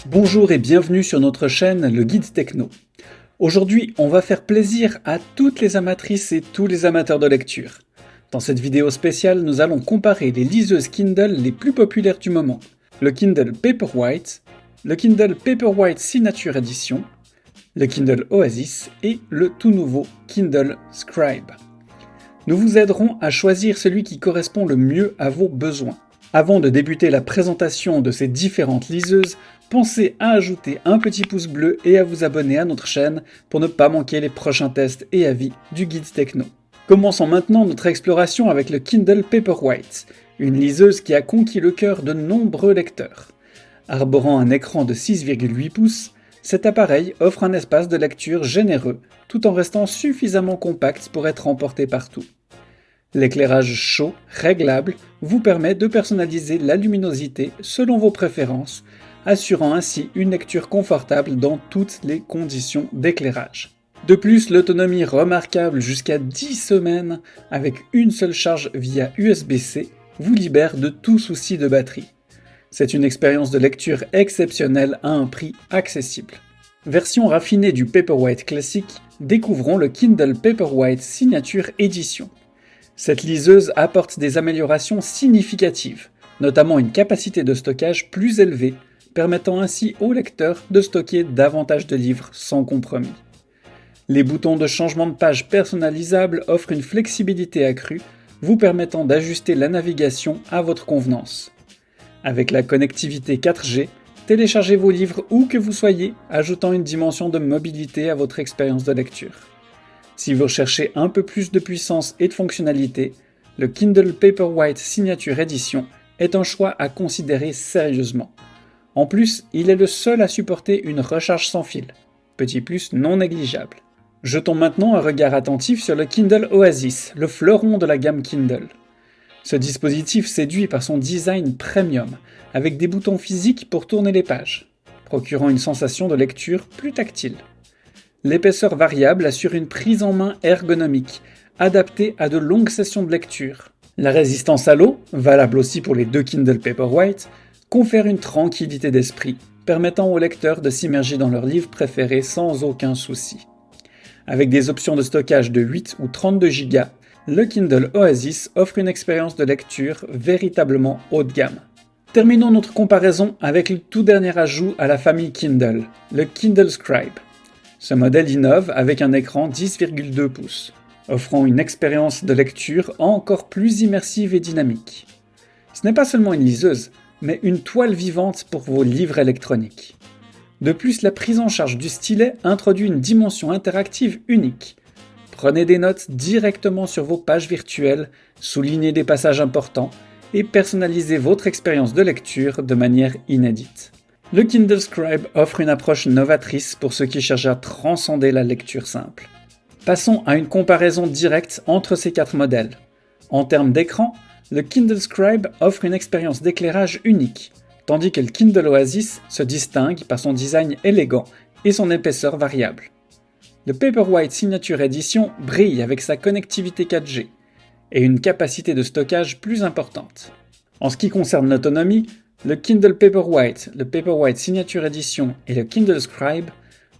Bonjour et bienvenue sur notre chaîne Le Guide Techno. Aujourd'hui, on va faire plaisir à toutes les amatrices et tous les amateurs de lecture. Dans cette vidéo spéciale, nous allons comparer les liseuses Kindle les plus populaires du moment. Le Kindle Paperwhite, le Kindle Paperwhite Signature Edition, le Kindle Oasis et le tout nouveau Kindle Scribe. Nous vous aiderons à choisir celui qui correspond le mieux à vos besoins. Avant de débuter la présentation de ces différentes liseuses, pensez à ajouter un petit pouce bleu et à vous abonner à notre chaîne pour ne pas manquer les prochains tests et avis du Guide Techno. Commençons maintenant notre exploration avec le Kindle Paperwhite, une liseuse qui a conquis le cœur de nombreux lecteurs. Arborant un écran de 6,8 pouces, cet appareil offre un espace de lecture généreux tout en restant suffisamment compact pour être emporté partout. L'éclairage chaud, réglable, vous permet de personnaliser la luminosité selon vos préférences, assurant ainsi une lecture confortable dans toutes les conditions d'éclairage. De plus, l'autonomie remarquable jusqu'à 10 semaines avec une seule charge via USB-C vous libère de tout souci de batterie. C'est une expérience de lecture exceptionnelle à un prix accessible. Version raffinée du Paperwhite classique, découvrons le Kindle Paperwhite Signature Edition. Cette liseuse apporte des améliorations significatives, notamment une capacité de stockage plus élevée, permettant ainsi au lecteur de stocker davantage de livres sans compromis. Les boutons de changement de page personnalisables offrent une flexibilité accrue, vous permettant d'ajuster la navigation à votre convenance. Avec la connectivité 4G, téléchargez vos livres où que vous soyez, ajoutant une dimension de mobilité à votre expérience de lecture. Si vous recherchez un peu plus de puissance et de fonctionnalité, le Kindle Paperwhite Signature Edition est un choix à considérer sérieusement. En plus, il est le seul à supporter une recharge sans fil, petit plus non négligeable. Jetons maintenant un regard attentif sur le Kindle Oasis, le fleuron de la gamme Kindle. Ce dispositif séduit par son design premium, avec des boutons physiques pour tourner les pages, procurant une sensation de lecture plus tactile. L'épaisseur variable assure une prise en main ergonomique, adaptée à de longues sessions de lecture. La résistance à l'eau, valable aussi pour les deux Kindle Paperwhite, confère une tranquillité d'esprit, permettant aux lecteurs de s'immerger dans leur livre préféré sans aucun souci. Avec des options de stockage de 8 ou 32 Go, le Kindle Oasis offre une expérience de lecture véritablement haut de gamme. Terminons notre comparaison avec le tout dernier ajout à la famille Kindle, le Kindle Scribe. Ce modèle innove avec un écran 10,2 pouces, offrant une expérience de lecture encore plus immersive et dynamique. Ce n'est pas seulement une liseuse, mais une toile vivante pour vos livres électroniques. De plus, la prise en charge du stylet introduit une dimension interactive unique. Prenez des notes directement sur vos pages virtuelles, soulignez des passages importants et personnalisez votre expérience de lecture de manière inédite. Le Kindle Scribe offre une approche novatrice pour ceux qui cherchent à transcender la lecture simple. Passons à une comparaison directe entre ces quatre modèles. En termes d'écran, le Kindle Scribe offre une expérience d'éclairage unique, tandis que le Kindle Oasis se distingue par son design élégant et son épaisseur variable. Le Paperwhite Signature Edition brille avec sa connectivité 4G et une capacité de stockage plus importante. En ce qui concerne l'autonomie, le Kindle Paperwhite, le Paperwhite Signature Edition et le Kindle Scribe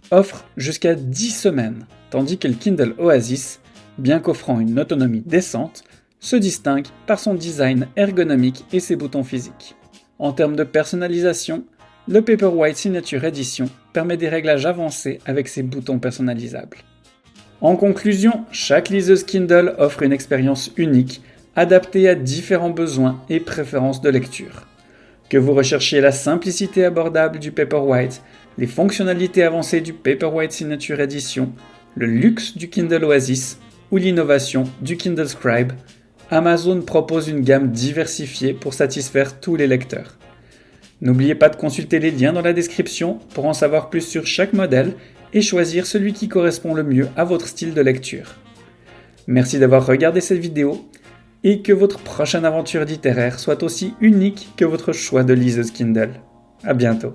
offrent jusqu'à 10 semaines, tandis que le Kindle Oasis, bien qu'offrant une autonomie décente, se distingue par son design ergonomique et ses boutons physiques. En termes de personnalisation, le Paperwhite Signature Edition permet des réglages avancés avec ses boutons personnalisables. En conclusion, chaque liseuse Kindle offre une expérience unique, adaptée à différents besoins et préférences de lecture. Que vous recherchiez la simplicité abordable du Paperwhite, les fonctionnalités avancées du Paperwhite Signature Edition, le luxe du Kindle Oasis ou l'innovation du Kindle Scribe, Amazon propose une gamme diversifiée pour satisfaire tous les lecteurs. N'oubliez pas de consulter les liens dans la description pour en savoir plus sur chaque modèle et choisir celui qui correspond le mieux à votre style de lecture. Merci d'avoir regardé cette vidéo et que votre prochaine aventure littéraire soit aussi unique que votre choix de liseuse Kindle. À bientôt.